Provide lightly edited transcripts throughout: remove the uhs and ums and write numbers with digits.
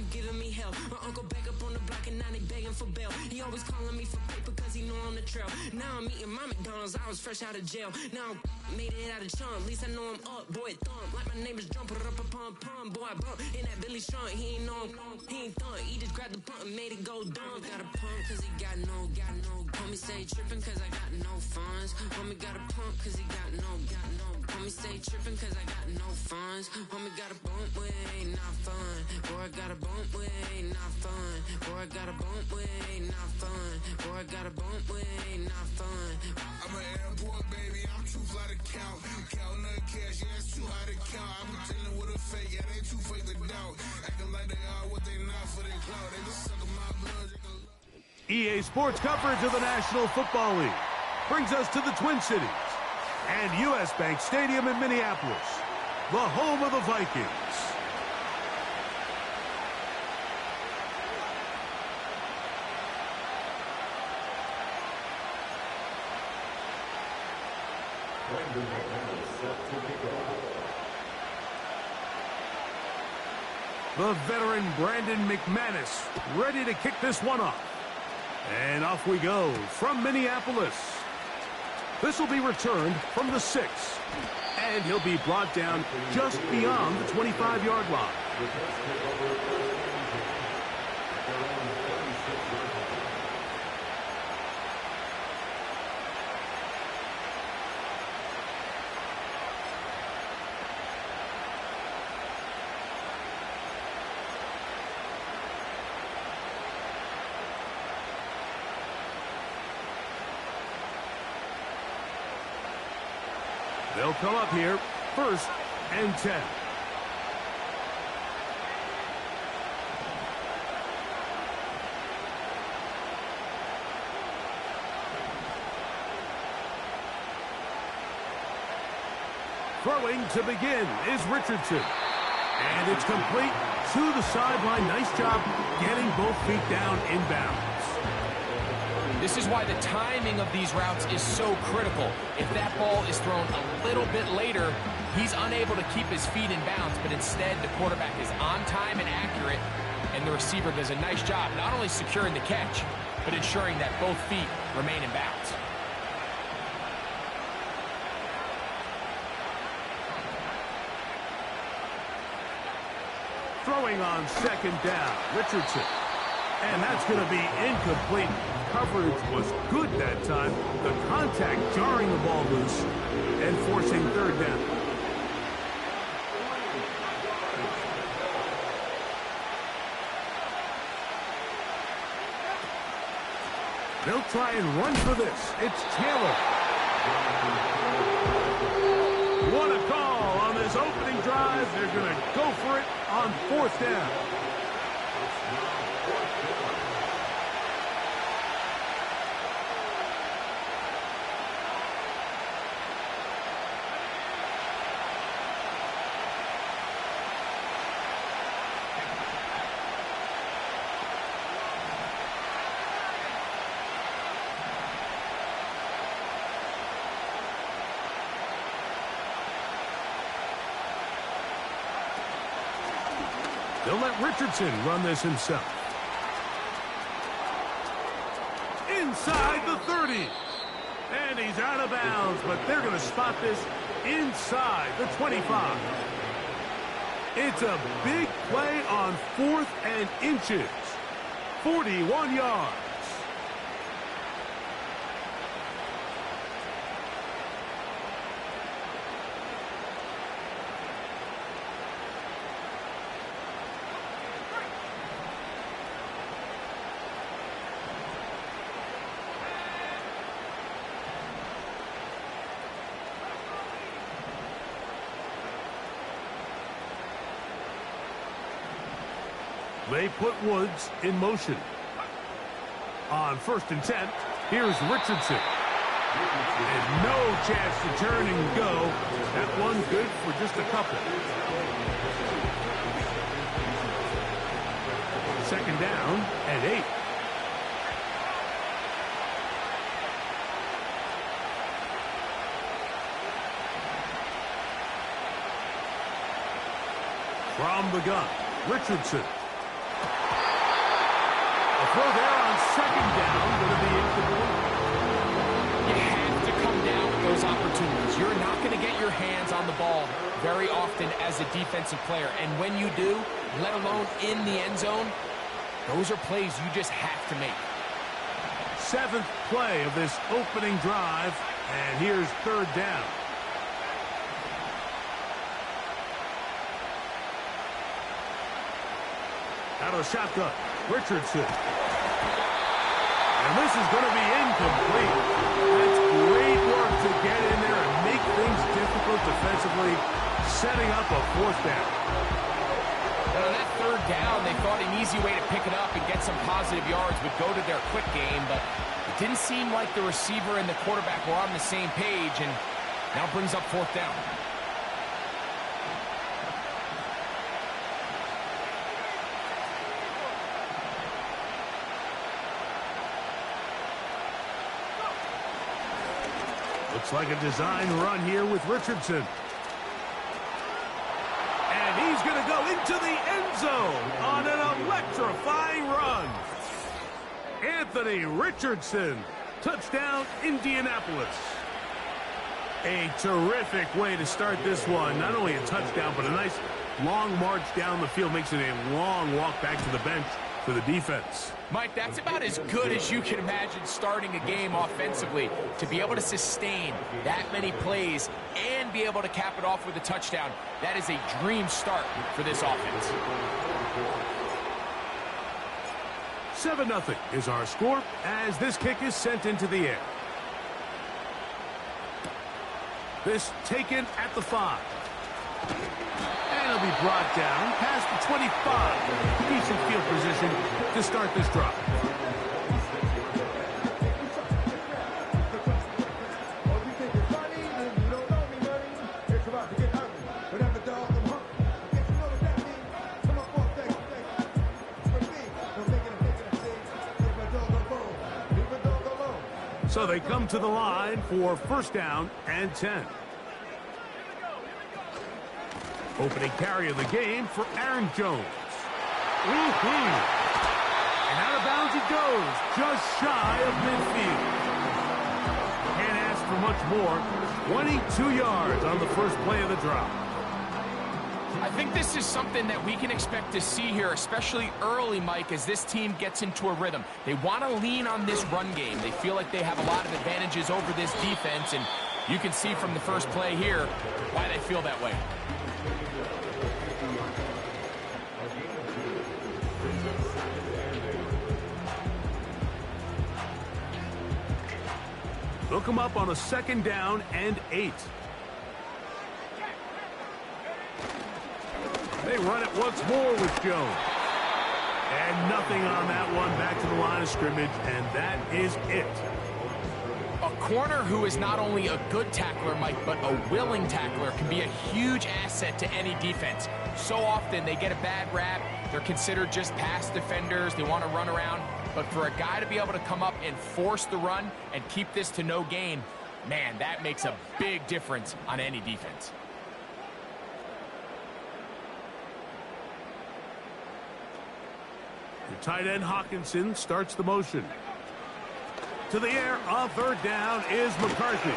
you giving me hell. My uncle back up on the block and now they begging for bail. He always calling me for paper cause he know I'm the trail. Now I'm eating my McDonald's, I was fresh out of jail. Now I made it out of chump, at least I know I'm up, boy, thump. Like my neighbors drum, put it up a pump, pump. Boy, I bump in that Billy Strong, he ain't know, he ain't thump. He just grabbed the pump and made it go dumb. Got a pump cause he got no. Homie say tripping cause I got no funds. Homie got a pump cause he got no. Homie say tripping cause I got no funds. Homie got a bump with ain't not fun. Boy, I got a bump with ain't not fun. Boy, I got a bump with ain't not fun. Boy, I got a bump with ain't not fun. I'm an airport baby, I'm too fly to count. Counting the cash, yeah, it's too high to count. I'm dealing with a fake, yeah, they too fake to doubt. Acting like they are what they not for their clout. They just sucking my blood. EA Sports coverage of the National Football League brings us to the Twin Cities and U.S. Bank Stadium in Minneapolis, the home of the Vikings. The veteran Brandon McManus ready to kick this one off. And off we go from Minneapolis. This will be returned from the 6. And he'll be brought down just beyond the 25-yard line. They'll come up here, 1st and 10. Throwing to begin is Richardson. And it's complete to the sideline. Nice job getting both feet down inbounds. This is why the timing of these routes is so critical. If that ball is thrown a little bit later, he's unable to keep his feet in bounds, but instead the quarterback is on time and accurate, and the receiver does a nice job not only securing the catch, but ensuring that both feet remain in bounds. Throwing on 2nd down, Richardson. And that's going to be incomplete. Coverage was good that time. The contact jarring the ball loose and forcing 3rd down. They'll try and run for this. It's Taylor. What a call on this opening drive. They're going to go for it on 4th down. They'll let Richardson run this himself. Inside the 30. And he's out of bounds, but they're going to spot this inside the 25. It's a big play on 4th and inches. 41 yards. They put Woods in motion. On 1st and 10, here's Richardson. And no chance to turn and go. That one good for just a couple. 2nd down and 8. From the gun, Richardson. A throw there on second down. Going to be incomplete. You have to come down with those opportunities. You're not going to get your hands on the ball very often as a defensive player. And when you do, let alone in the end zone, those are plays you just have to make. Seventh play of this opening drive, and here's third down. Out of the shotgun, Richardson. And this is going to be incomplete. That's great work to get in there and make things difficult defensively, setting up a fourth down. And on that third down, they thought an easy way to pick it up and get some positive yards would go to their quick game, but it didn't seem like the receiver and the quarterback were on the same page, and now brings up fourth down. Looks like a design run here with Richardson. And he's going to go into the end zone on an electrifying run. Anthony Richardson, touchdown Indianapolis. A terrific way to start this one. Not only a touchdown, but a nice long march down the field. Makes it a long walk back to the bench for the defense. Mike, that's about as good as you can imagine starting a game offensively. To be able to sustain that many plays and be able to cap it off with a touchdown, that is a dream start for this offense. 7-0 is our score as this kick is sent into the air. This taken at the 5. And it'll be brought down past the 25. Decent field position to start this drive. So they come to the line for first down and 10. Opening carry of the game for Aaron Jones. And out of bounds he goes, just shy of midfield. Can't ask for much more. 22 yards on the first play of the drive. I think this is something that we can expect to see here, especially early, Mike, as this team gets into a rhythm. They want to lean on this run game. They feel like they have a lot of advantages over this defense, and you can see from the first play here why they feel that way. Look him up on a second down and 8. They run it once more with Jones. And nothing on that one, back to the line of scrimmage, and that is it. A corner who is not only a good tackler, Mike, but a willing tackler can be a huge asset to any defense. So often they get a bad rap. They're considered just pass defenders. They want to run around. But for a guy to be able to come up and force the run and keep this to no gain, man, that makes a big difference on any defense. The tight end Hawkinson starts the motion. To the air on third down is McCarthy.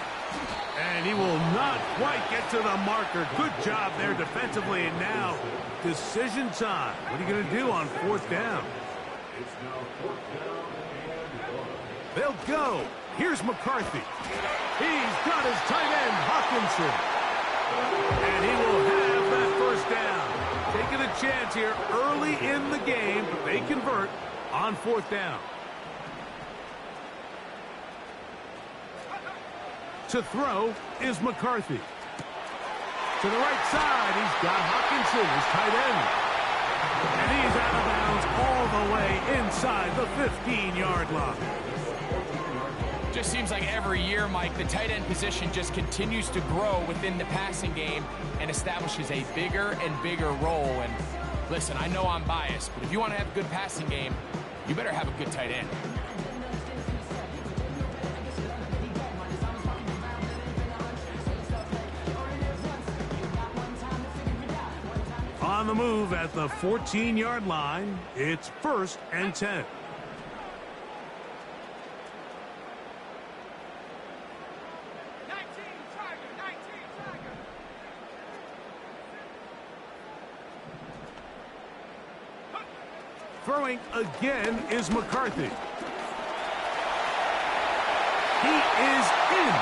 And he will not quite get to the marker. Good job there defensively. And now decision time. What are you going to do on fourth down? They'll go. Here's McCarthy. He's got his tight end Hawkinson. And he will have that first down. Taking a chance here early in the game, but they convert on fourth down. To throw is McCarthy. To the right side, he's got Hawkinson, his tight end. And he's out of bounds all the way inside the 15-yard line. Just seems like every year, Mike, the tight end position just continues to grow within the passing game and establishes a bigger and bigger role. And listen, I know I'm biased, but if you want to have a good passing game, you better have a good tight end. On the move at the 14-yard line, it's 1st and 10. Throwing again is McCarthy. He is in.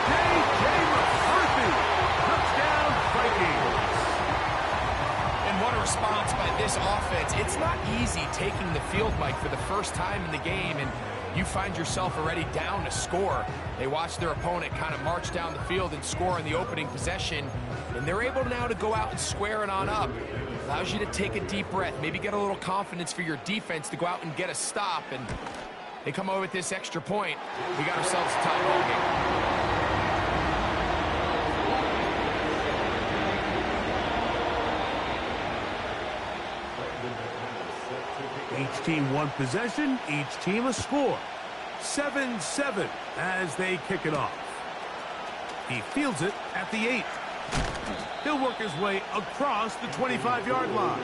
J.J. McCarthy. Touchdown, Vikings. And what a response by this offense. It's not easy taking the field, Mike, for the first time in the game, and you find yourself already down to score. They watch their opponent kind of march down the field and score in the opening possession, and they're able now to go out and square it on up. Allows you to take a deep breath, maybe get a little confidence for your defense to go out and get a stop, and they come over with this extra point. We got ourselves a tie ball game. Each team one possession, each team a score. 7-7 as they kick it off. He fields it at the 8. He'll work his way across the 25-yard line.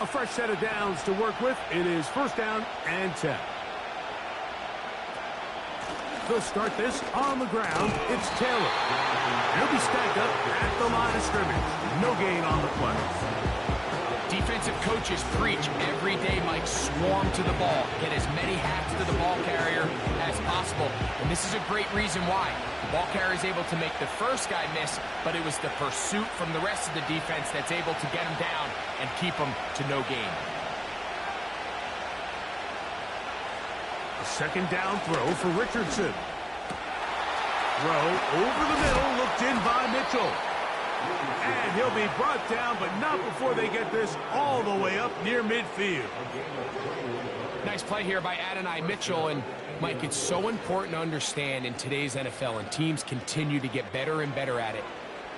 A fresh set of downs to work with. It is 1st down and 10. They'll start this on the ground. It's Taylor. He'll be stacked up at the line of scrimmage. No gain on the play. Defensive coaches preach every day, Mike, swarm to the ball. Get as many hats to the ball carrier as possible. And this is a great reason why. The ball carrier is able to make the first guy miss, but it was the pursuit from the rest of the defense that's able to get him down and keep him to no gain. A 2nd down throw for Richardson. Throw over the middle, looked in by Mitchell. And he'll be brought down, but not before they get this all the way up near midfield. Nice play here by Adonai Mitchell. And, Mike, it's so important to understand in today's NFL, and teams continue to get better and better at it,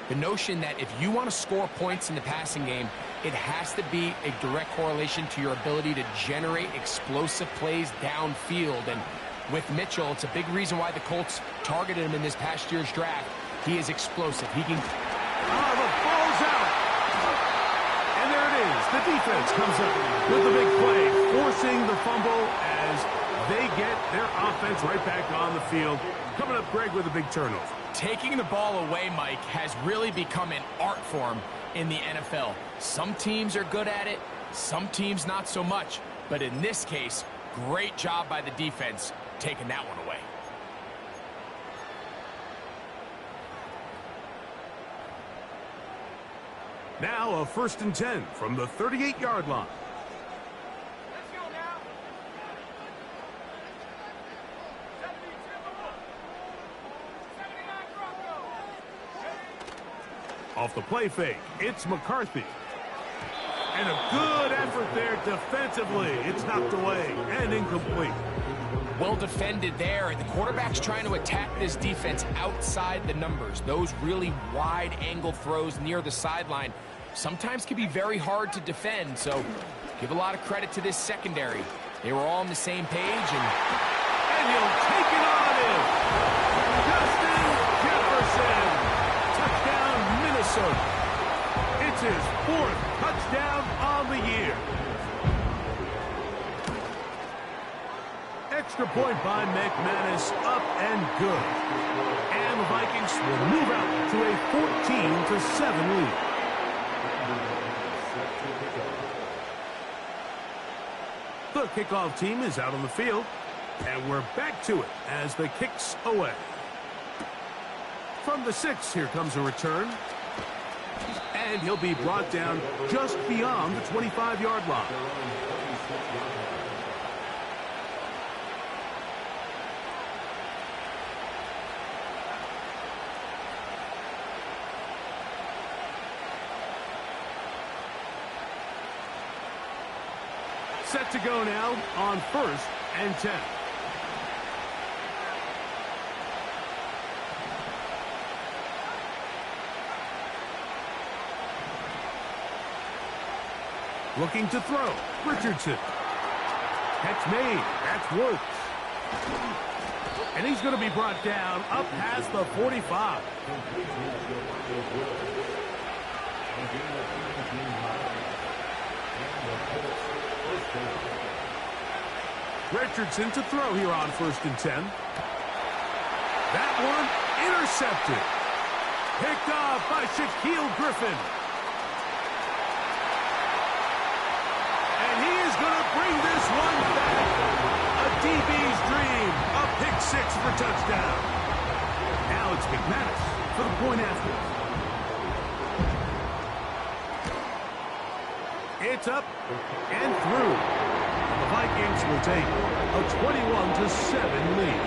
the notion that if you want to score points in the passing game, it has to be a direct correlation to your ability to generate explosive plays downfield. And with Mitchell, it's a big reason why the Colts targeted him in this past year's draft. He is explosive. He can... Oh, the ball's out. And there it is. The defense comes up with the big play, forcing the fumble as they get their offense right back on the field. Coming up, Greg, with a big turnover. Taking the ball away, Mike, has really become an art form in the NFL. Some teams are good at it, some teams not so much. But in this case, great job by the defense taking that one away. Now a 1st and 10 from the 38-yard line. Let's go now. Off the play fake, it's McCarthy. And a good effort there defensively. It's knocked away and incomplete. Well defended there, and the quarterback's trying to attack this defense outside the numbers. Those really wide angle throws near the sideline sometimes can be very hard to defend, so give a lot of credit to this secondary. They were all on the same page, and he'll take it on in. Justin Jefferson. Touchdown, Minnesota. It's his 4th touchdown on the year. Extra point by McManus, up and good. And the Vikings will move out to a 14-7 lead. The kickoff team is out on the field, and we're back to it as the kick's away. From the 6, here comes a return. And he'll be brought down just beyond the 25-yard line. Set to go now on 1st and 10. Looking to throw. Richardson. Catch made. That's Woods. And he's going to be brought down up past the 45. Richardson to throw here on 1st and 10. That one intercepted. Picked off by Shaquille Griffin. And he is going to bring this one back. A DB's dream. A pick 6 for touchdown. Now it's McManus for the point after. It's up and through. The Vikings will take a 21-7 lead.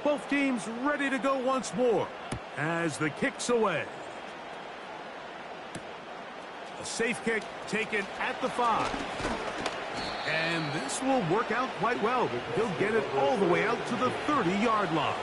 Both teams ready to go once more as the kick's away. A safe kick taken at the 5. And this will work out quite well. He'll get it all the way out to the 30-yard line.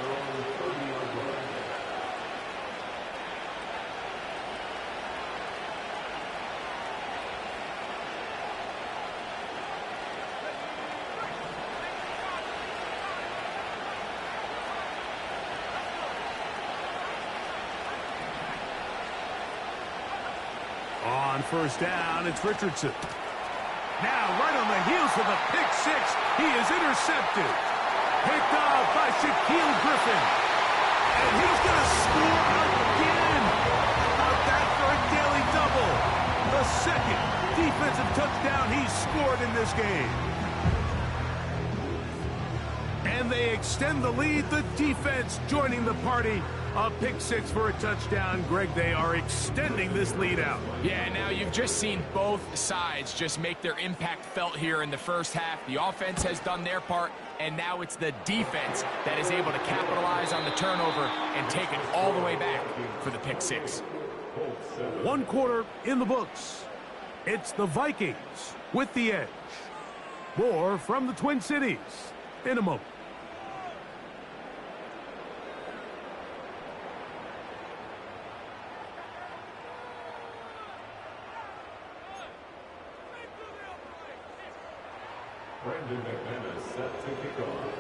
On 1st down, it's Richardson. Now, right on the heels of the pick 6, he is intercepted. Picked off by Shaquille Griffin. And he's going to score again. Out that for a daily double. The second defensive touchdown he's scored in this game. And they extend the lead. The defense joining the party. A pick 6 for a touchdown. Greg, they are extending this lead out. Yeah, now you've just seen both sides just make their impact felt here in the first half. The offense has done their part, and now it's the defense that is able to capitalize on the turnover and take it all the way back for the pick 6. 1 quarter in the books. It's the Vikings with the edge. More from the Twin Cities in a moment. Brandon McManus set to kick off.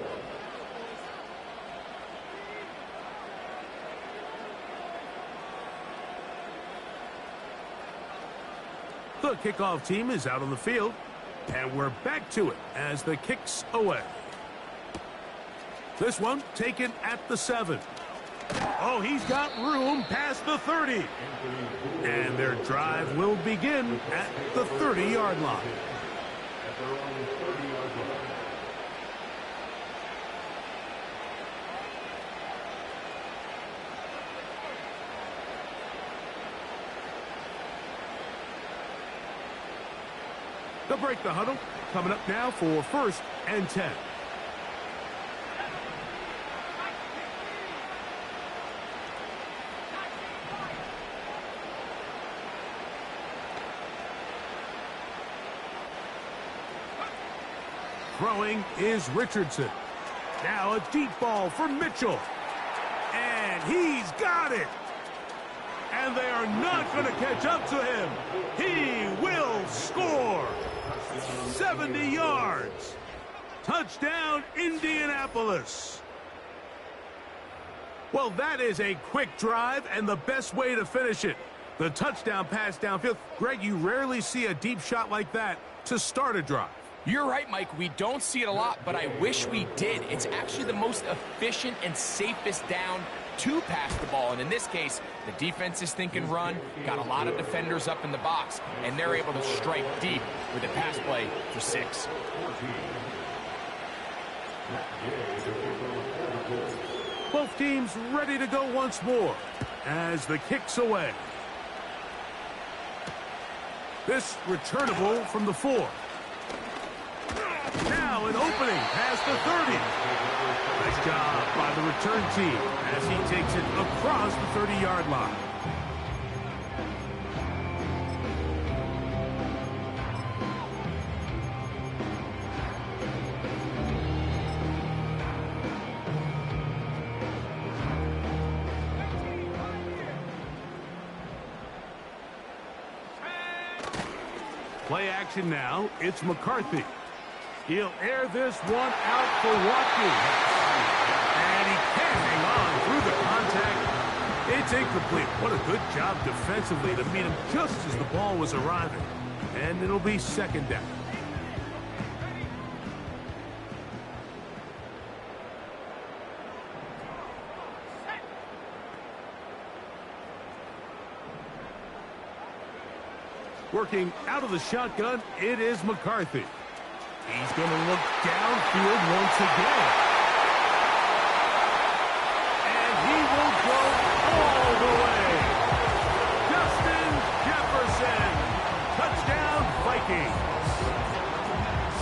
The kickoff team is out on the field, and we're back to it as the kick's away. This one taken at the 7. Oh, he's got room past the 30. And their drive will begin at the 30-yard line. They'll break the huddle. Coming up now for 1st and 10. Throwing is Richardson. Now a deep ball for Mitchell. And he's got it. And they are not going to catch up to him. He will score. 70 yards. Touchdown, Indianapolis. Well, that is a quick drive and the best way to finish it. The touchdown pass downfield. Greg, you rarely see a deep shot like that to start a drive. You're right, Mike. We don't see it a lot, but I wish we did. It's actually the most efficient and safest down to pass the ball. And in this case, the defense is thinking run, got a lot of defenders up in the box, and they're able to strike deep with a pass play for 6. Both teams ready to go once more as the kick's away. This returnable from the 4. Now now an opening past the 30. Nice job by the return team as he takes it across the 30-yard line. Play action now. It's McCarthy. He'll air this one out for Watkins. And he can't hang on through the contact. It's incomplete. What a good job defensively to meet him just as the ball was arriving. And it'll be second down. Working out of the shotgun, it is McCarthy. He's going to look downfield once again. And he will go all the way. Justin Jefferson. Touchdown, Vikings.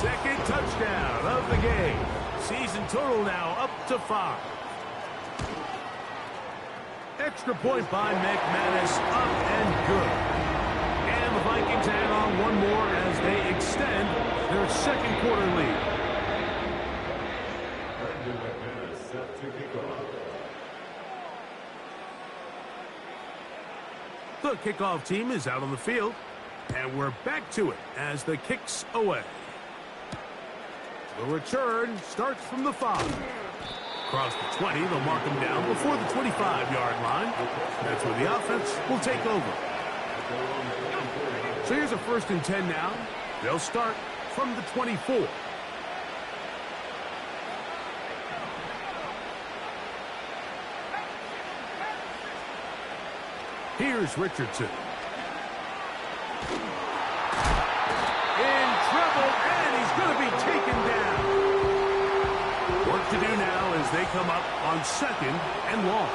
Second touchdown of the game. Season total now up to 5. Extra point by McManus, up and good. The Vikings add on one more as they extend their second quarter lead. Brandon McManus set to kick off. The kickoff team is out on the field, and we're back to it as the kick's away. The return starts from the 5. Across the 20, they'll mark him down before the 25-yard line. That's where the offense will take over. So here's a 1st and 10 now. They'll start from the 24. Here's Richardson. In trouble, and he's going to be taken down. Work to do now as they come up on 2nd and long.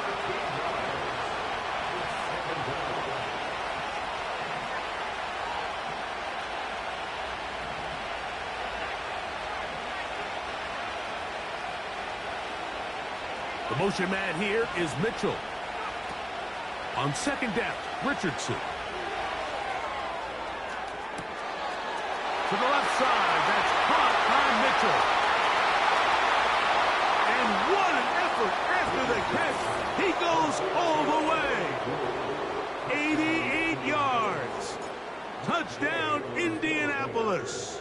The motion man here is Mitchell. On 2nd down, Richardson. To the left side, that's caught by Mitchell. And what an effort after the catch. He goes all the way. 88 yards. Touchdown, Indianapolis.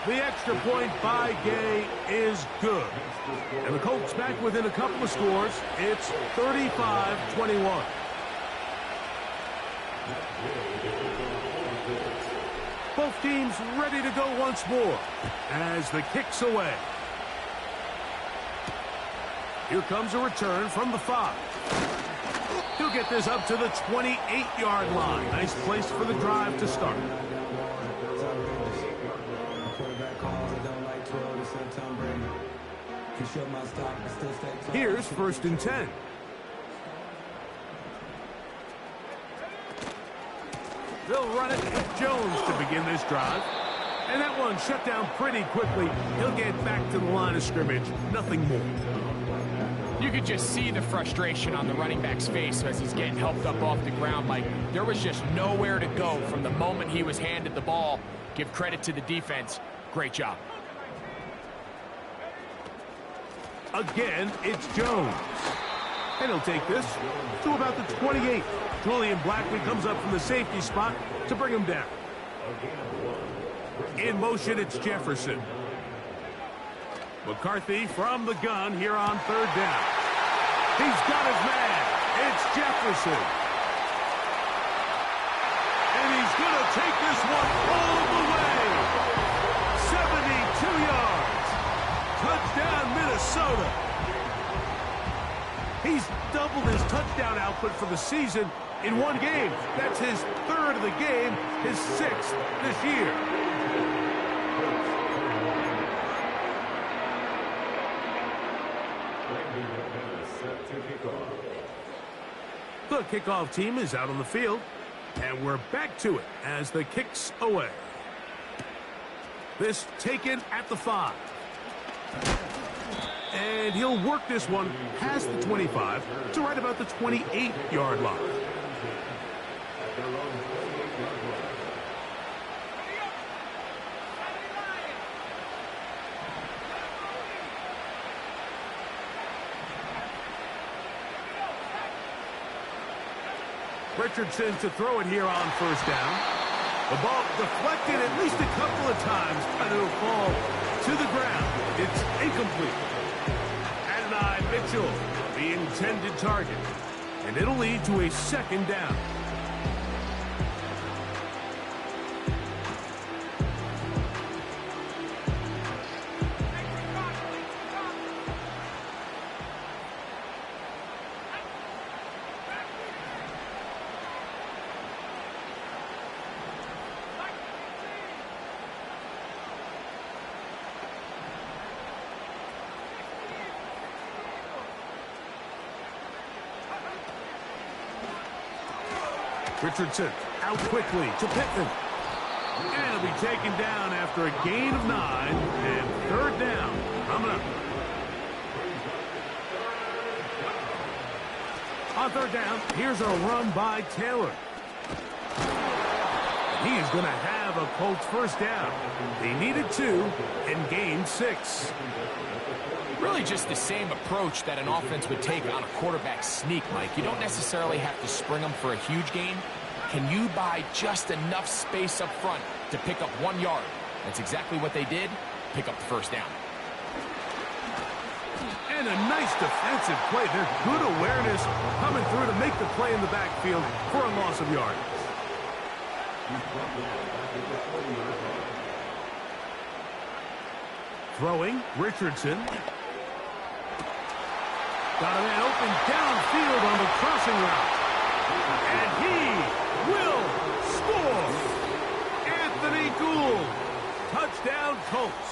The extra point by Gay is good. And the Colts back within a couple of scores. It's 35-21. Both teams ready to go once more as the kick's away. Here comes a return from the 5. He'll get this up to the 28-yard line. Nice place for the drive to start. Here's 1st and 10. They'll run it with Jones to begin this drive. And that one shut down pretty quickly. He'll get back to the line of scrimmage. Nothing more. You could just see the frustration on the running back's face as he's getting helped up off the ground. Like, there was just nowhere to go from the moment he was handed the ball. Give credit to the defense. Great job. Again, it's Jones. And he'll take this to about the 28. Julian Blackley comes up from the safety spot to bring him down. In motion, it's Jefferson. McCarthy from the gun here on 3rd down. He's got his man. It's Jefferson. And he's going to take this one all the way. 72 yards. Touchdown, Minnesota. He's doubled his touchdown output for the season in one game. That's his 3rd of the game, his 6th this year. The kickoff team is out on the field, and we're back to it as the kick's away. This taken at the 5. And he'll work this one past the 25 to right about the 28-yard line. Richardson to throw it here on first down. The ball deflected at least a couple of times, and it'll fall to the ground. It's incomplete. Adonai Mitchell, the intended target, and it'll lead to a second down. Richardson out quickly to Pittman. And he'll be taken down after a gain of 9 and third down coming up. On third down, here's a run by Taylor. He is going to have a Colts first down. They needed 2 and gained 6. Really just the same approach that an offense would take on a quarterback sneak, Mike. You don't necessarily have to spring them for a huge gain. Can you buy just enough space up front to pick up 1 yard? That's exactly what they did. Pick up the first down. And a nice defensive play. There's good awareness coming through to make the play in the backfield for a loss of yards. Throwing, Richardson. Got a man open downfield on the crossing route. And he will score. Anthony Gould. Touchdown Colts.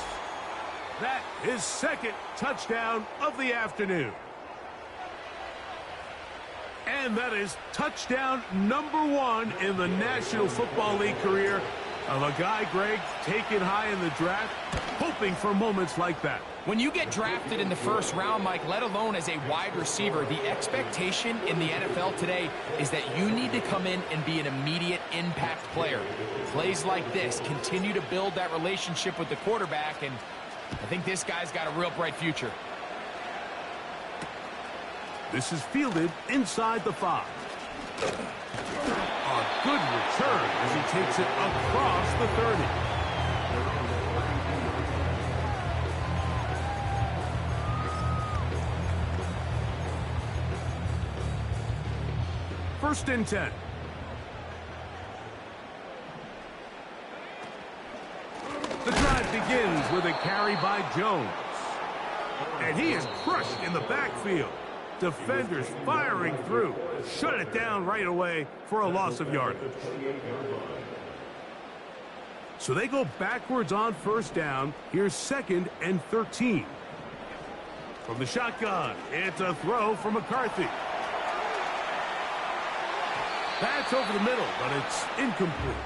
That is second touchdown of the afternoon. And that is touchdown number 1 in the National Football League career of a guy, Greg, taken high in the draft, hoping for moments like that. When you get drafted in the first round, Mike, let alone as a wide receiver, the expectation in the NFL today is that you need to come in and be an immediate impact player. Plays like this continue to build that relationship with the quarterback, and I think this guy's got a real bright future. This is fielded inside the 5. A good return as he takes it across the 30. First and 10. The drive begins with a carry by Jones. And he is crushed in the backfield. Defenders firing through. Shut it down right away for a loss of yardage. So they go backwards on first down. Here's 2nd and 13. From the shotgun, it's a throw from McCarthy. That's over the middle, but it's incomplete.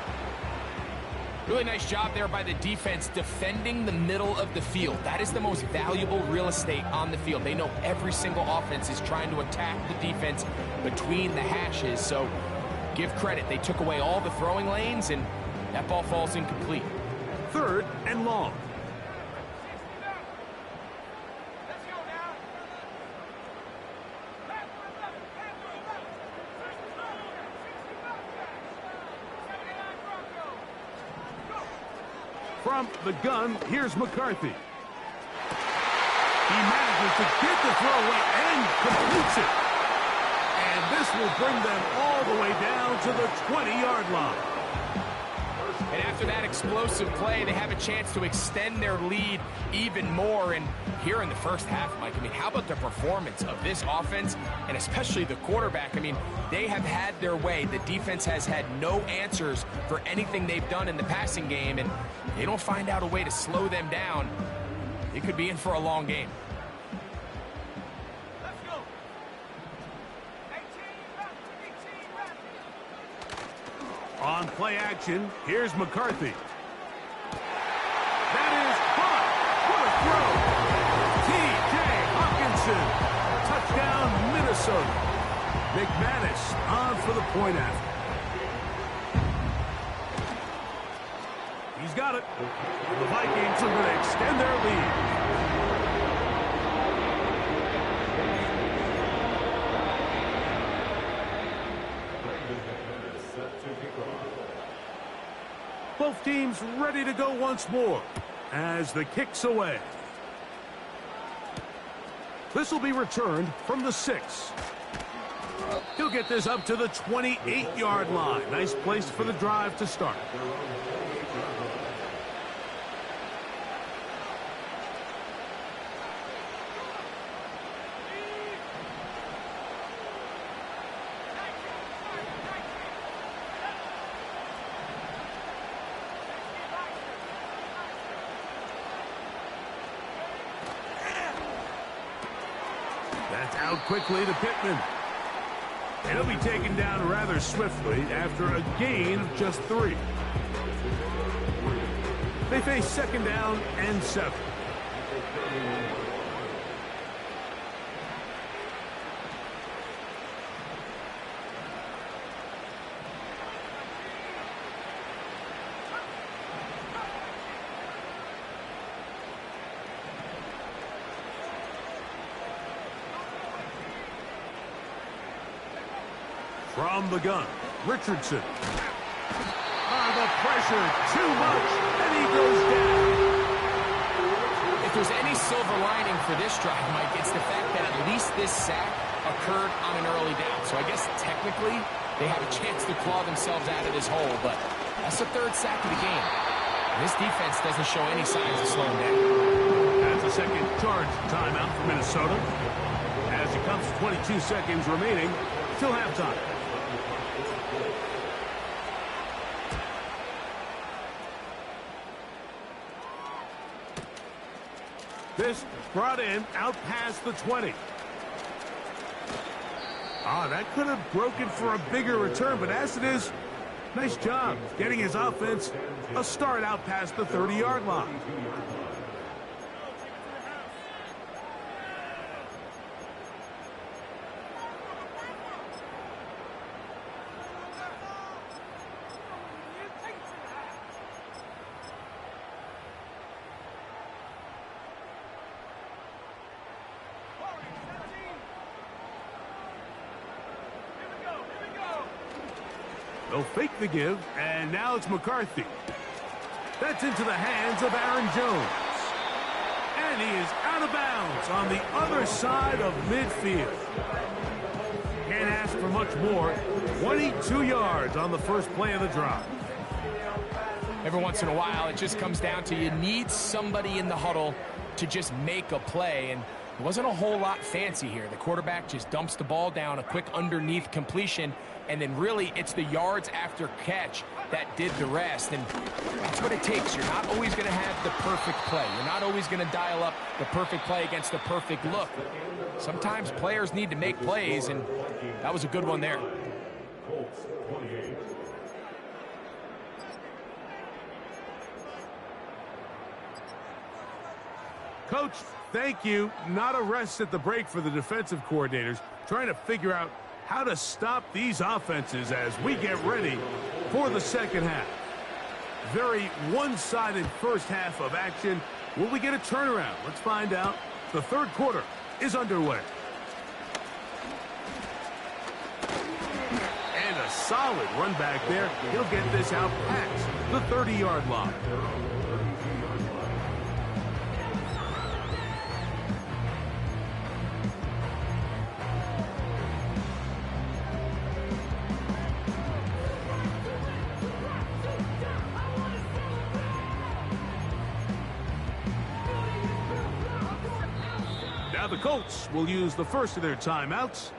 Really nice job there by the defense defending the middle of the field. That is the most valuable real estate on the field. They know every single offense is trying to attack the defense between the hashes. So give credit. They took away all the throwing lanes, and that ball falls incomplete. 3rd and long. From the gun, here's McCarthy. He manages to get the throw away and completes it. And this will bring them all the way down to the 20-yard line. And after that explosive play, they have a chance to extend their lead even more. And here in the first half, Mike, I mean, how about the performance of this offense and especially the quarterback? I mean, they have had their way. The defense has had no answers for anything they've done in the passing game, and they don't find out a way to slow them down. They could be in for a long game. On play action, here's McCarthy. Minnesota. McManus on for the point after. He's got it. The Vikings are going to extend their lead. Both teams ready to go once more as the kick's away. This will be returned from the 6. He'll get this up to the 28-yard line. Nice place for the drive to start. That's out quickly to Pittman. And he'll be taken down rather swiftly after a gain of just 3. They face second down and 7. From the gun, Richardson. The pressure, too much, and he goes down. If there's any silver lining for this drive, Mike, it's the fact that at least this sack occurred on an early down. So I guess technically they have a chance to claw themselves out of this hole, but that's the 3rd sack of the game. And this defense doesn't show any signs of slowing down. That's a second charge timeout for Minnesota. As it comes to 22 seconds remaining till halftime. This brought in out past the 20. That could have broken for a bigger return, but as it is, nice job getting his offense a start out past the 30-yard line. They'll fake the give, and now it's McCarthy. That's into the hands of Aaron Jones. And he is out of bounds on the other side of midfield. Can't ask for much more. 22 yards on the first play of the drive. Every once in a while, it just comes down to you need somebody in the huddle to just make a play, and it wasn't a whole lot fancy here. The quarterback just dumps the ball down, a quick underneath completion, and then really it's the yards after catch that did the rest. And that's what it takes. You're not always going to have the perfect play. You're not always going to dial up the perfect play against the perfect look. Sometimes players need to make plays, and that was a good one there. Coach, thank you. Not a rest at the break for the defensive coordinators, trying to figure out how to stop these offenses as we get ready for the second half. Very one-sided first half of action. Will we get a turnaround? Let's find out. The 3rd quarter is underway. And a solid run back there. He'll get this out past the 30-yard line. Now the Colts will use the first of their timeouts.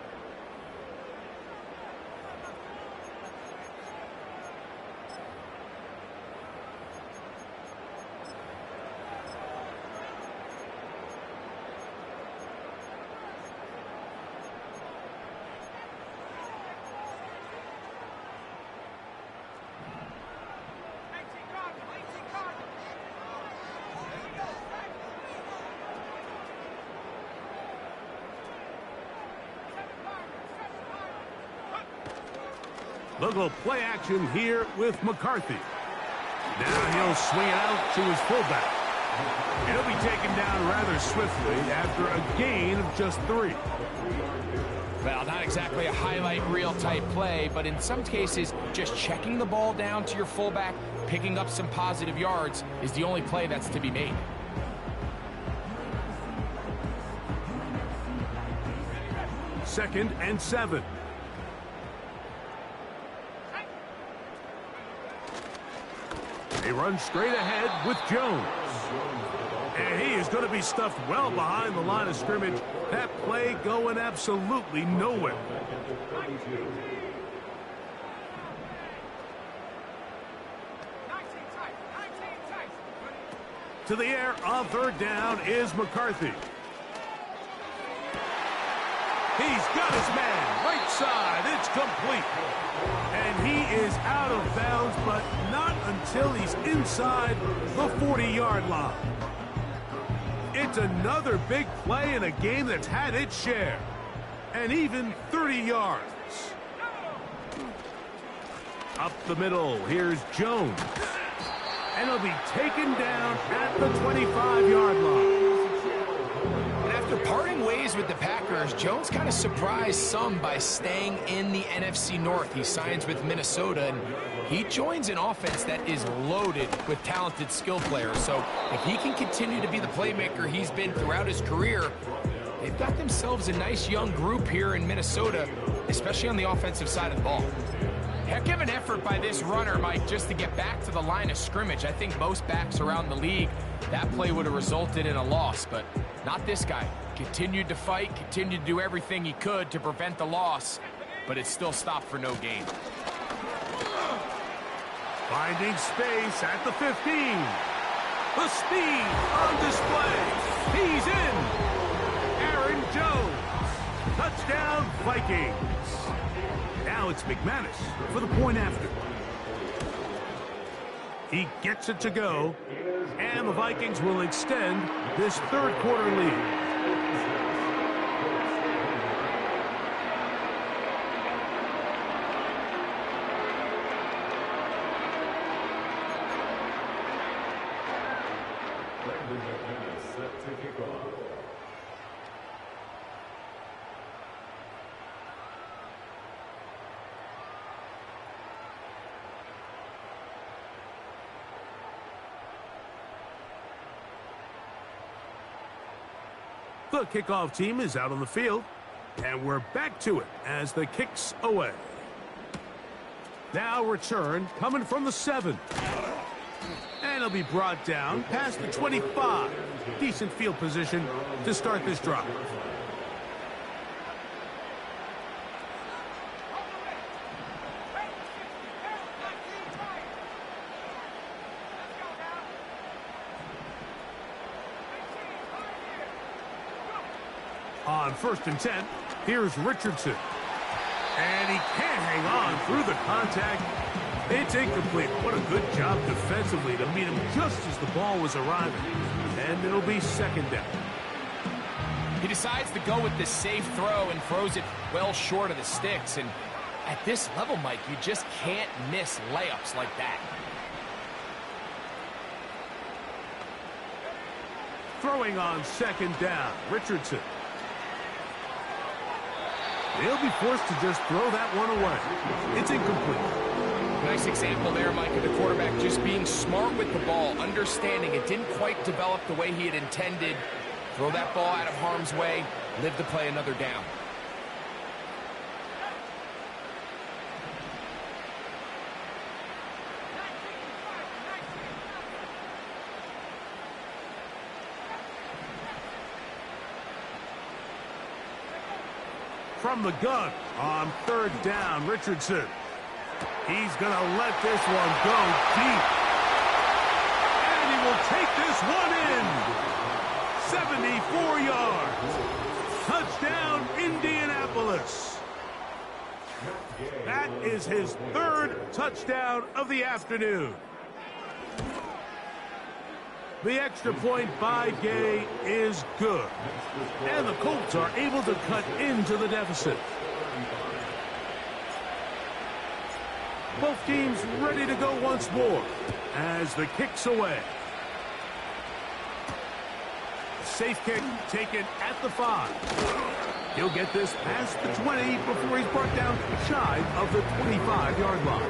They'll go play action here with McCarthy. Now he'll swing it out to his fullback. And he'll be taken down rather swiftly after a gain of just 3. Well, not exactly a highlight reel type play, but in some cases, just checking the ball down to your fullback, picking up some positive yards is the only play that's to be made. Second and 7. They run straight ahead with Jones. And he is going to be stuffed well behind the line of scrimmage. That play going absolutely nowhere. To the air on 3rd down is McCarthy. He's got his man, right side, it's complete. And he is out of bounds, but not until he's inside the 40-yard line. It's another big play in a game that's had its share. And even 30 yards. Up the middle, here's Jones. And he'll be taken down at the 25-yard line. After parting ways with the Packers, Jones kind of surprised some by staying in the NFC North. He signs with Minnesota, and he joins an offense that is loaded with talented skill players. So if he can continue to be the playmaker he's been throughout his career, they've got themselves a nice young group here in Minnesota, especially on the offensive side of the ball. Heck of an effort by this runner, Mike, just to get back to the line of scrimmage. I think most backs around the league, that play would have resulted in a loss, but not this guy. Continued to fight, continued to do everything he could to prevent the loss, but it still stopped for no gain. Finding space at the 15. The speed on display. He's in. Aaron Jones. Touchdown, Vikings. Now it's McManus for the point after. He gets it to go, and the Vikings will extend this 3rd quarter lead. Brandon McManus set to kick off. The kickoff team is out on the field, and we're back to it as the kick's away. Now return coming from the 7. And he'll be brought down past the 25. Decent field position to start this drive. On 1st and 10, here's Richardson. And he can't hang on through the contact. It's incomplete. What a good job defensively to meet him just as the ball was arriving. And it'll be 2nd down. He decides to go with this safe throw and throws it well short of the sticks. And at this level, Mike, you just can't miss layups like that. Throwing on 2nd down, Richardson. They'll be forced to just throw that one away. It's incomplete. Nice example there, Mike, of the quarterback just being smart with the ball, understanding it didn't quite develop the way he had intended. Throw that ball out of harm's way, live to play another down. From the gun on 3rd down, Richardson. He's going to let this one go deep. And he will take this one in. 74 yards. Touchdown, Indianapolis. That is his 3rd touchdown of the afternoon. The extra point by Gay is good. And the Colts are able to cut into the deficit. Both teams ready to go once more as the kick's away. Safe kick taken at the 5. He'll get this past the 20 before he's brought down shy of the 25-yard line.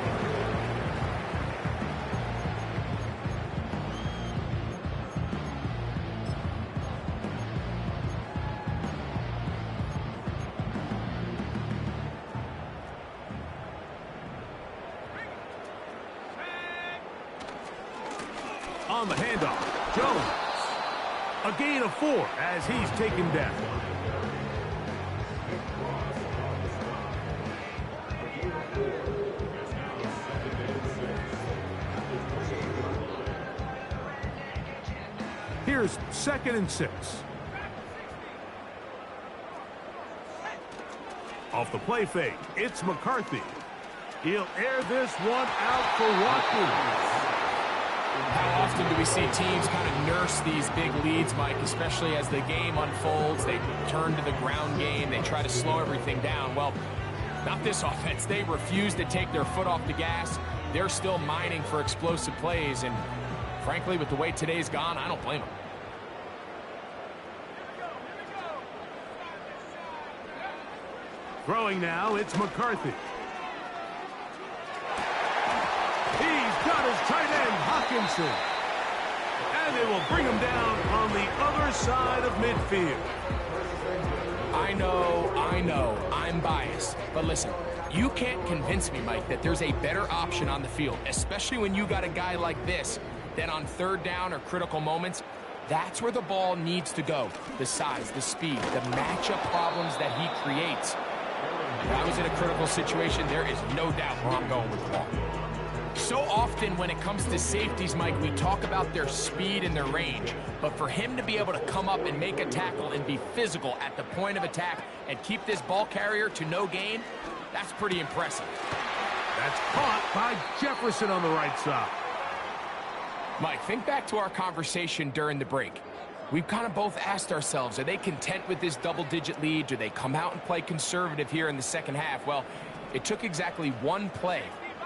On the handoff, Jones. A gain of 4 as he's taken down. Here's 2nd and 6. Off the play fake, it's McCarthy. He'll air this one out for Watkins. How often do we see teams kind of nurse these big leads, Mike, especially as the game unfolds? They turn to the ground game. They try to slow everything down. Well, not this offense. They refuse to take their foot off the gas. They're still mining for explosive plays, and frankly, with the way today's gone, I don't blame them. Throwing now, it's McCarthy. He's got his tight end, Hawkinson. And they will bring him down on the other side of midfield. I know, I'm biased. But listen, you can't convince me, Mike, that there's a better option on the field, especially when you got a guy like this, that on 3rd down or critical moments, that's where the ball needs to go. The size, the speed, the matchup problems that he creates. If I was in a critical situation, there is no doubt where I'm going with the ball. So often when it comes to safeties, Mike, we talk about their speed and their range. But for him to be able to come up and make a tackle and be physical at the point of attack and keep this ball carrier to no gain, that's pretty impressive. That's caught by Jefferson on the right side. Mike, think back to our conversation during the break. We've kind of both asked ourselves, are they content with this double-digit lead? Do they come out and play conservative here in the second half? Well, it took exactly one play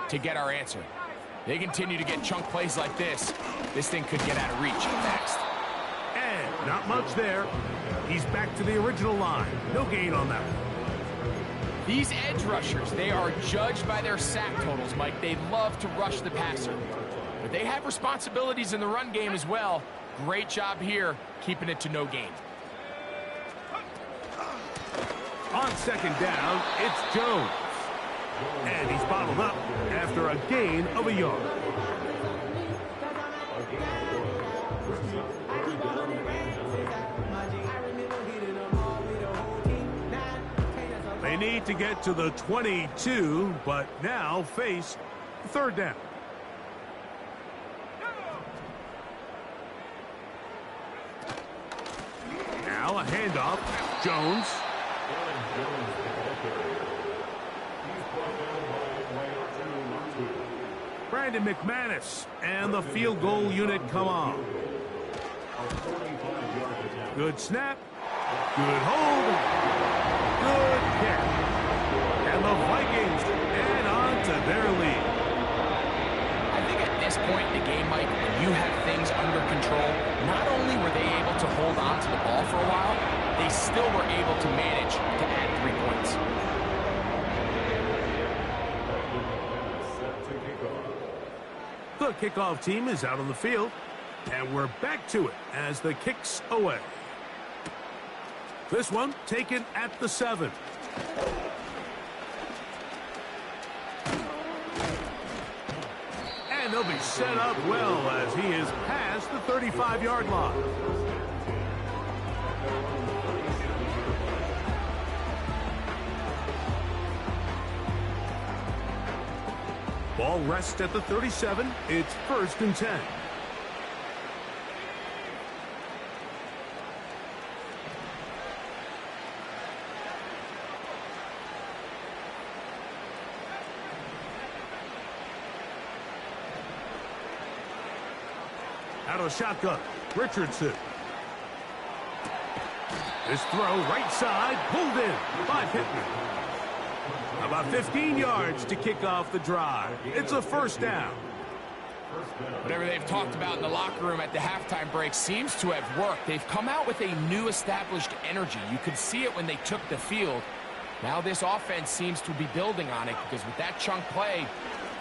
to get our answer. They continue to get chunk plays like this. This thing could get out of reach fast. And not much there. He's back to the original line. No gain on that one. These edge rushers, they are judged by their sack totals, Mike. They love to rush the passer. But they have responsibilities in the run game as well. Great job here, keeping it to no gain. On 2nd down, it's Jones. And he's bottled up after a gain of a yard. They need to get to the 22, but now face 3rd down. Now a handoff. Jones. Brandon McManus and the field goal unit come on. Good snap. Good hold. Good kick. And the Vikings add on to their lead. I think at this point in the game, Mike, when you have things under control, not only were they able to hold on to the ball for a while, they still were able to manage to add 3 points. The kickoff team is out on the field, and we're back to it as the kick's away. This one taken at the 7. And they'll be set up well as he is past the 35-yard line. Ball rests at the 37. It's 1st and 10. Out of the shotgun, Richardson. This throw right side, pulled in by Pittman. About 15 yards to kick off the drive. It's a first down. Whatever they've talked about in the locker room at the halftime break seems to have worked. They've come out with a new established energy. You could see it when they took the field. Now this offense seems to be building on it because with that chunk play,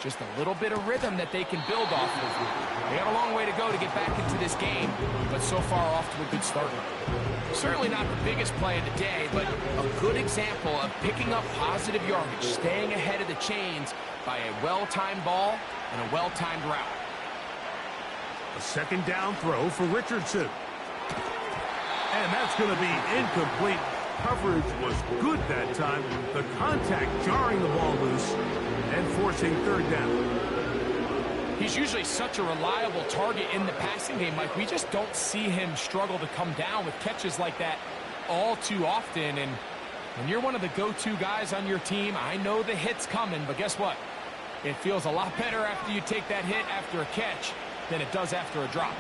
just a little bit of rhythm that they can build off of. They got a long way to go to get back into this game, but so far off to a good start. Certainly not the biggest play of the day, but a good example of picking up positive yardage, staying ahead of the chains by a well-timed ball and a well-timed route. A second down throw for Richardson. And that's going to be incomplete. Coverage was good that time. The contact jarring the ball loose and forcing third down. He's usually such a reliable target in the passing game, Mike. We just don't see him struggle to come down with catches like that all too often. And when you're one of the go-to guys on your team, I know the hit's coming, but guess what? It feels a lot better after you take that hit after a catch than it does after a drop.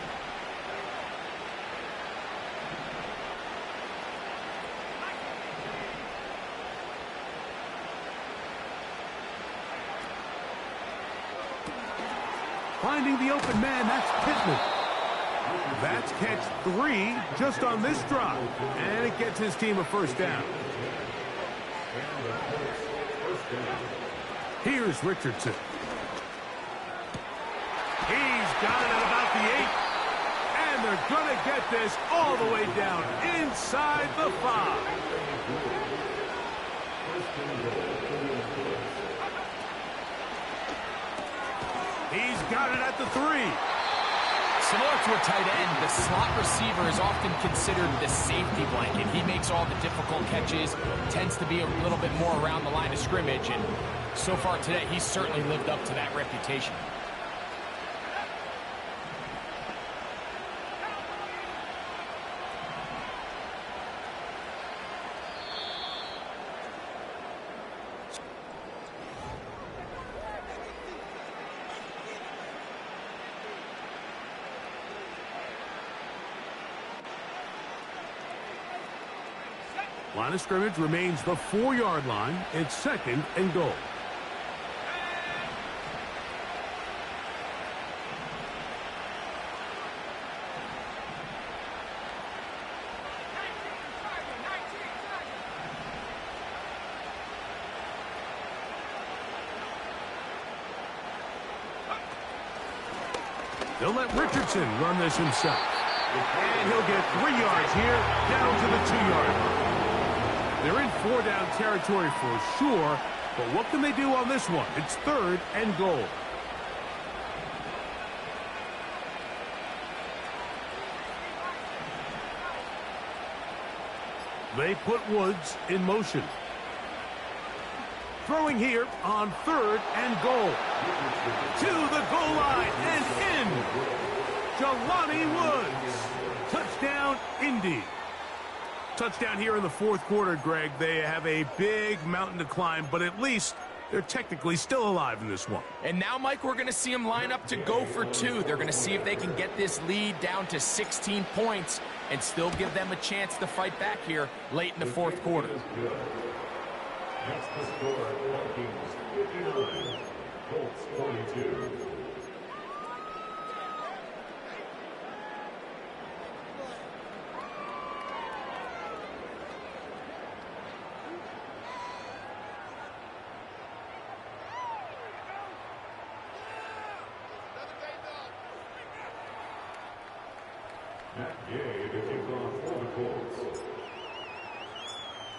Finding the open man, that's Pittman. That's catch 3 just on this drive. And it gets his team a first down. Here's Richardson. He's got it at about the 8. And they're going to get this all the way down inside the 5. He's got it at the 3. Similar to a tight end, the slot receiver is often considered the safety blanket. He makes all the difficult catches, tends to be a little bit more around the line of scrimmage, and so far today, he's certainly lived up to that reputation. Line of scrimmage remains the 4-yard line. It's second and goal. They'll let Richardson run this himself. And he'll get 3 yards here, down to the 2-yard line. They're in 4-down territory for sure, but what can they do on this one? It's third and goal. They put Woods in motion. Throwing here on third and goal. To the goal line and in. Jelani Woods. Touchdown, Indy. Touchdown here in the fourth quarter, Greg. They have a big mountain to climb, but at least they're technically still alive in this one. And now, Mike, we're going to see them line up to go for 2. They're going to see if they can get this lead down to 16 points and still give them a chance to fight back here late in the fourth quarter. That's the score. Vikings 59, Colts 42.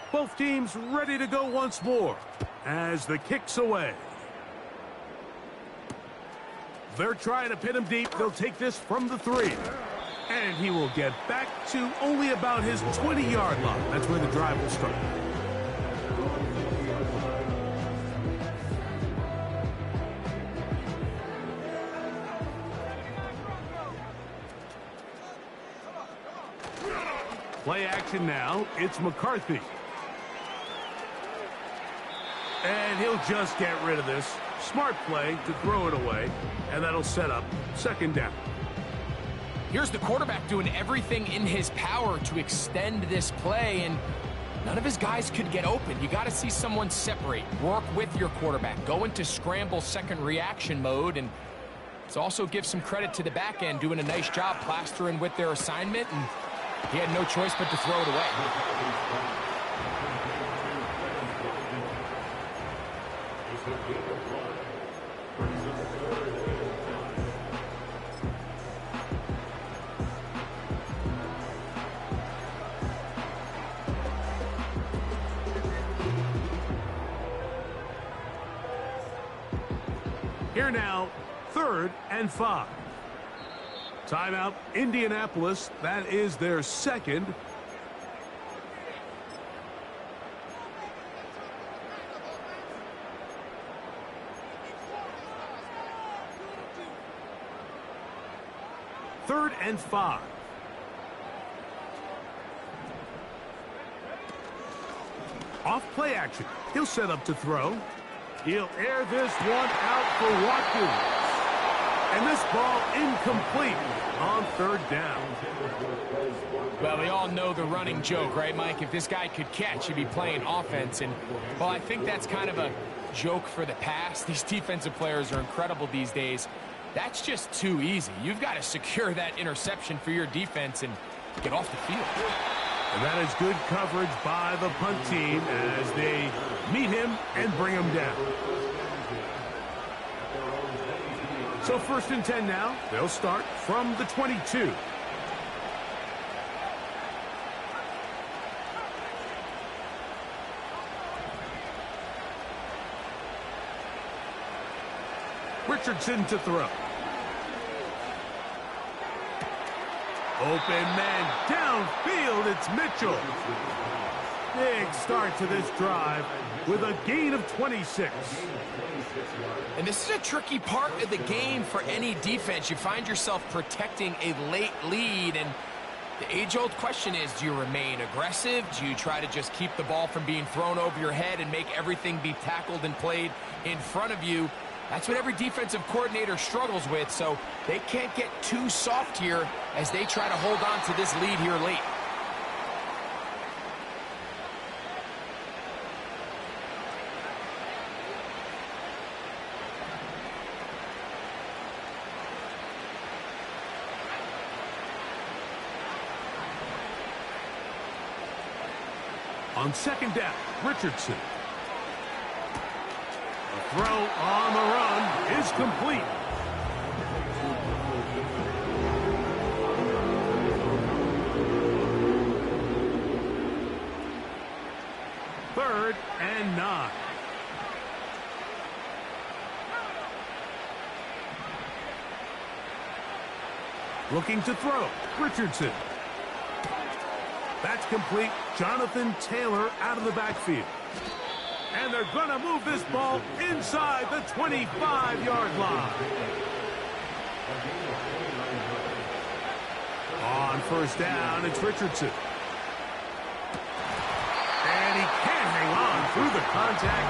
Both teams ready to go once more as the kick's away. They're trying to pin him deep. They'll take this from the 3. And he will get back to only about his 20-yard line. That's where the drive will start. Play action now. It's McCarthy. And he'll just get rid of this. Smart play to throw it away. And that'll set up second down. Here's the quarterback doing everything in his power to extend this play. And None of his guys could get open. You got to see someone separate, work with your quarterback, go into scramble second reaction mode, and it's also give some credit to the back end doing a nice job plastering with their assignment, and he had no choice but to throw it away. Here now, 3rd and 5. Timeout, Indianapolis. That is their second. Third and 5. Off play action. He'll set up to throw. He'll air this one out for Watkins. And this ball incomplete on 3rd down. Well, we all know the running joke, right, Mike? If this guy could catch, he'd be playing offense. And, well, I think that's kind of a joke for the past. These defensive players are incredible these days. That's just too easy. You've got to secure that interception for your defense and get off the field. And that is good coverage by the punt team as they meet him and bring him down. So 1st and 10 now. They'll start from the 22. Richardson to throw. Open man downfield. It's Mitchell. Big start to this drive with a gain of 26. And this is a tricky part of the game for any defense. You find yourself protecting a late lead, and the age-old question is, do you remain aggressive? Do you try to just keep the ball from being thrown over your head and make everything be tackled and played in front of you? That's what every defensive coordinator struggles with, so they can't get too soft here as they try to hold on to this lead here late. On 2nd down, Richardson. The throw on the run is complete. Third and 9. Looking to throw, Richardson. That's complete. Jonathan Taylor out of the backfield. And they're going to move this ball inside the 25-yard line. On 1st down, it's Richardson. And he can't hang on through the contact.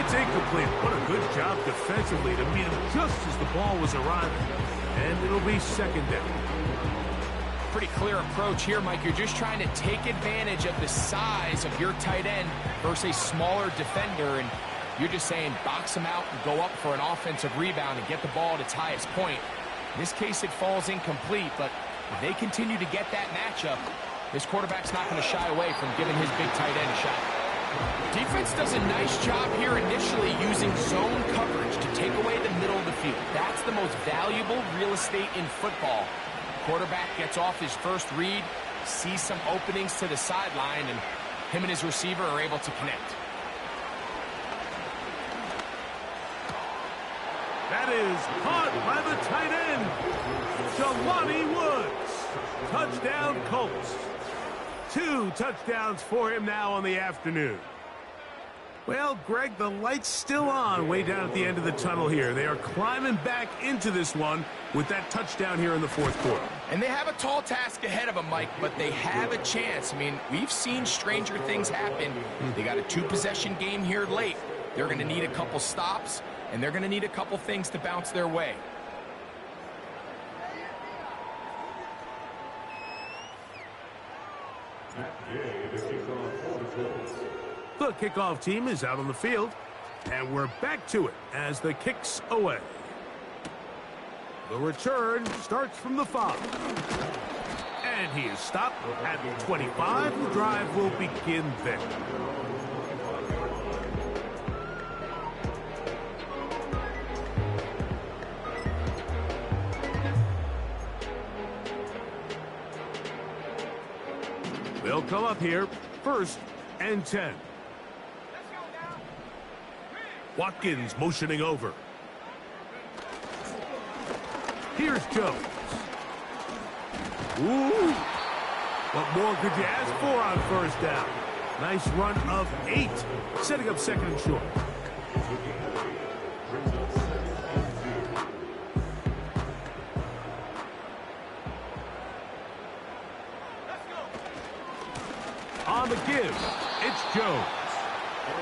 It's incomplete. What a good job defensively to meet him just as the ball was arriving. And it'll be 2nd down. Pretty clear approach here, Mike. You're just trying to take advantage of the size of your tight end versus a smaller defender, and you're just saying box him out and go up for an offensive rebound and get the ball at its highest point. In this case, it falls incomplete, but if they continue to get that matchup, this quarterback's not going to shy away from giving his big tight end a shot. Defense does a nice job here initially using zone coverage to take away the middle of the field. That's the most valuable real estate in football. Quarterback gets off his first read, sees some openings to the sideline, and him and his receiver are able to connect. That is caught by the tight end, Jelani Woods. Touchdown, Colts. 2 touchdowns for him now on the afternoon. Well, Greg, the light's still on way down at the end of the tunnel here. They are climbing back into this one with that touchdown here in the 4th quarter. And they have a tall task ahead of them, Mike, but they have a chance. I mean, we've seen stranger things happen. They got a 2-possession game here late. They're going to need a couple stops, and they're going to need a couple things to bounce their way. Matt Gay, the kickoff for the The kickoff team is out on the field, and we're back to it as the kick's away. The return starts from the 5. And he is stopped at the 25. The drive will begin there. They'll come up here, 1st and 10. Watkins motioning over. Here's Jones. Ooh. What more could you ask for on 1st down? Nice run of 8, setting up 2nd and short. On the give, it's Jones.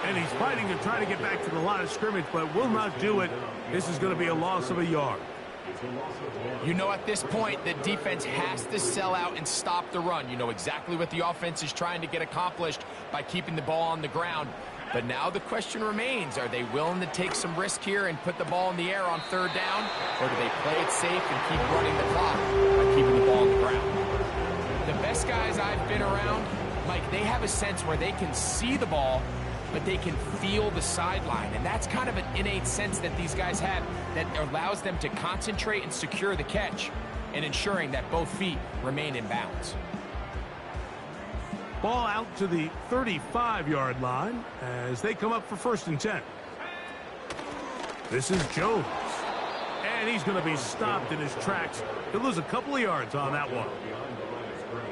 And he's fighting to try to get back to the line of scrimmage, but will not do it. This is going to be a loss of a yard. You know, at this point, the defense has to sell out and stop the run. You know exactly what the offense is trying to get accomplished by keeping the ball on the ground. But now the question remains, are they willing to take some risk here and put the ball in the air on 3rd down? Or do they play it safe and keep running the clock by keeping the ball on the ground? The best guys I've been around, Mike, they have a sense where they can see the ball, but they can feel the sideline. And that's kind of an innate sense that these guys have that allows them to concentrate and secure the catch and ensuring that both feet remain in bounds. Ball out to the 35-yard line as they come up for 1st and 10. This is Jones. And he's going to be stopped in his tracks. He'll lose a couple of yards on that one.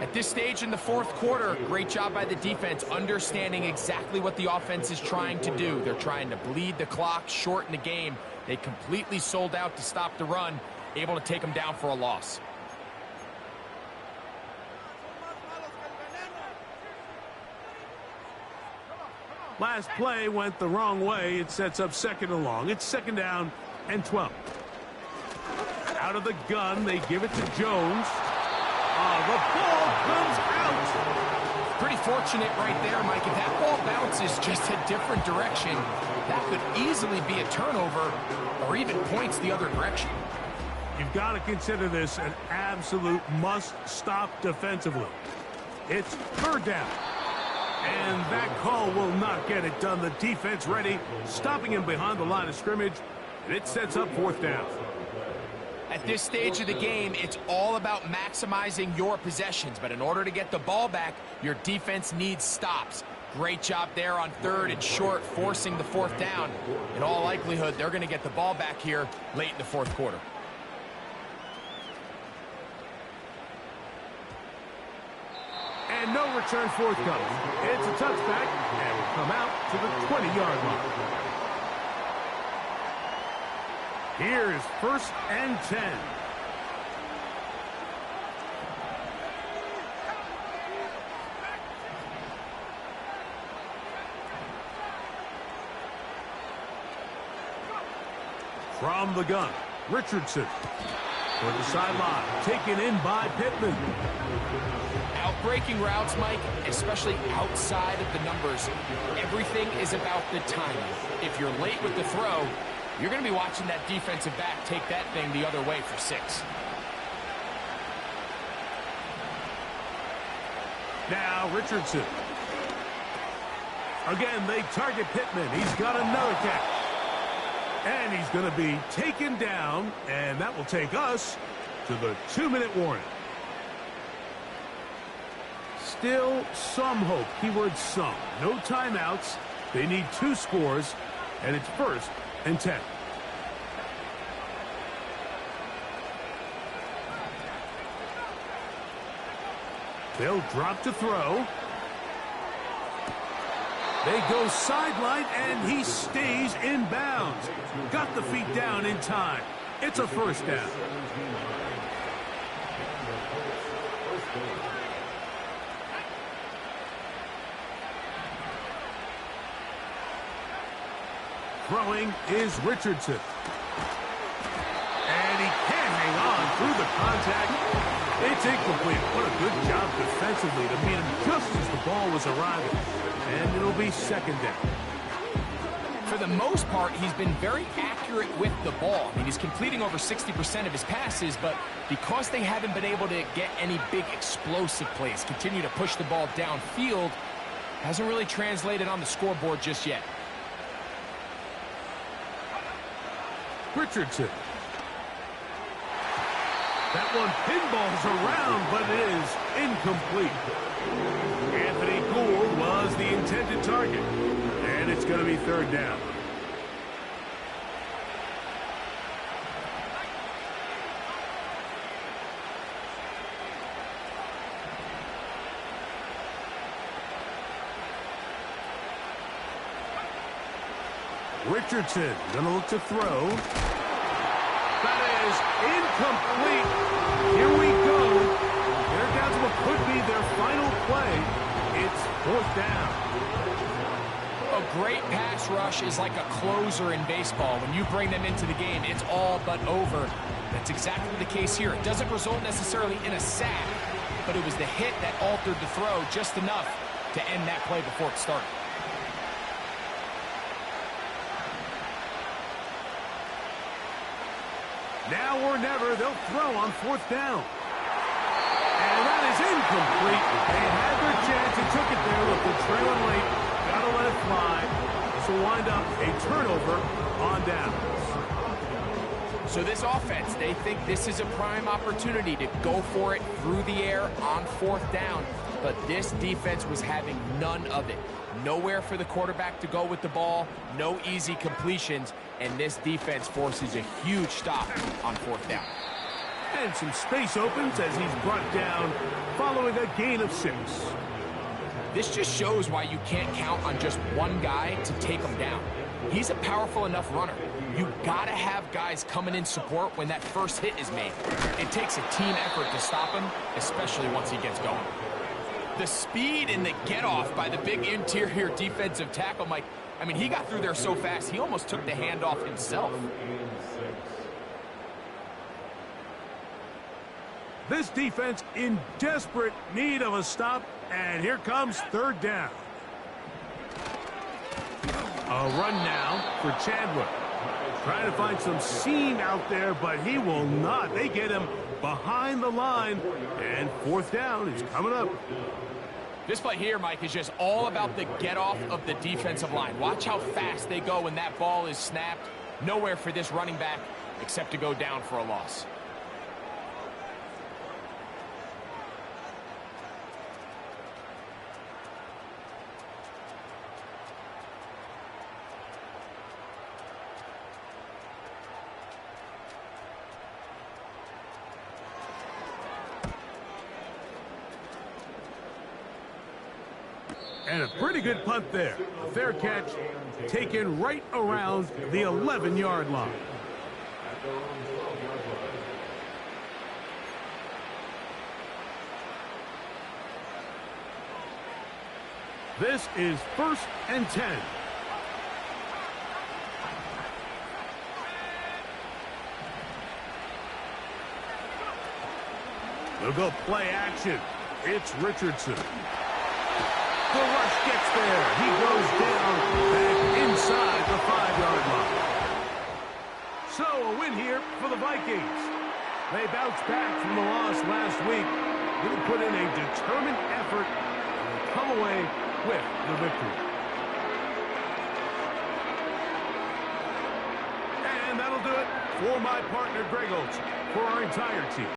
At this stage in the 4th quarter, great job by the defense understanding exactly what the offense is trying to do. They're trying to bleed the clock, shorten the game. They completely sold out to stop the run, able to take them down for a loss. Last play went the wrong way. It sets up 2nd and long. It's 2nd down and 12. Out of the gun, they give it to Jones. The ball comes out. Pretty fortunate right there, Mike. If that ball bounces just a different direction, that could easily be a turnover or even points the other direction. You've got to consider this an absolute must-stop defensively. It's 3rd down. And that call will not get it done. The defense ready, stopping him behind the line of scrimmage, and it sets up 4th down. At this stage of the game, it's all about maximizing your possessions. But in order to get the ball back, your defense needs stops. Great job there on 3rd and short, forcing the 4th down. In all likelihood, they're going to get the ball back here late in the 4th quarter. And no return forthcoming. It's a touchback, and will come out to the 20-yard line. Here's 1st and 10. From the gun, Richardson. For the sideline, taken in by Pittman. Outbreaking routes, Mike, especially outside of the numbers, everything is about the timing. If you're late with the throw, you're going to be watching that defensive back take that thing the other way for 6. Now Richardson. Again, they target Pittman. He's got another catch. And he's going to be taken down, and that will take us to the 2-minute warning. Still some hope. Keyword some. No timeouts. They need 2 scores, and it's 1st and 10. They'll drop to throw. They go sideline, and he stays in bounds. Got the feet down in time. It's a 1st down. Throwing is Richardson. And he can't hang on through the contact. It's incomplete. What a good job defensively to meet him just as the ball was arriving. And it'll be second down. For the most part, he's been very accurate with the ball. I mean, he's completing over 60% of his passes, but because they haven't been able to get any big explosive plays, continue to push the ball downfield, hasn't really translated on the scoreboard just yet. Richardson. That one pinballs around, but it is incomplete. Anthony Gould was the intended target. And it's going to be third down. Richardson going to look to throw. That is incomplete. Here we go. They're down to what could be their final play. It's fourth down. A great pass rush is like a closer in baseball. When you bring them into the game, it's all but over. That's exactly the case here. It doesn't result necessarily in a sack, but it was the hit that altered the throw just enough to end that play before it started. Now or never, they'll throw on fourth down. And that is incomplete. They had their chance and took it there. Look, they're trailing late. Gotta let it fly. This will wind up a turnover on downs. So this offense, they think this is a prime opportunity to go for it through the air on fourth down. But this defense was having none of it. Nowhere for the quarterback to go with the ball, no easy completions, and this defense forces a huge stop on fourth down. And some space opens as he's brought down following a gain of 6. This just shows why you can't count on just one guy to take him down. He's a powerful enough runner. You gotta have guys coming in support when that first hit is made. It takes a team effort to stop him, especially once he gets going. The speed and the get-off by the big interior defensive tackle, Mike, I mean, he got through there so fast, he almost took the handoff himself. This defense in desperate need of a stop, and here comes third down. A run now for Chandler. Trying to find some seam out there, but he will not. They get him behind the line, and fourth down is coming up. This play here, Mike, is just all about the get-off of the defensive line. Watch how fast they go when that ball is snapped. Nowhere for this running back except to go down for a loss. And a pretty good punt there. A fair catch taken right around the 11-yard line. This is 1st and 10. They'll go play action. It's Richardson. The rush gets there. He goes down back inside the 5-yard line. So a win here for the Vikings. They bounced back from the loss last week. They put in a determined effort and come away with the victory. And that'll do it for my partner Greg Olson, for our entire team.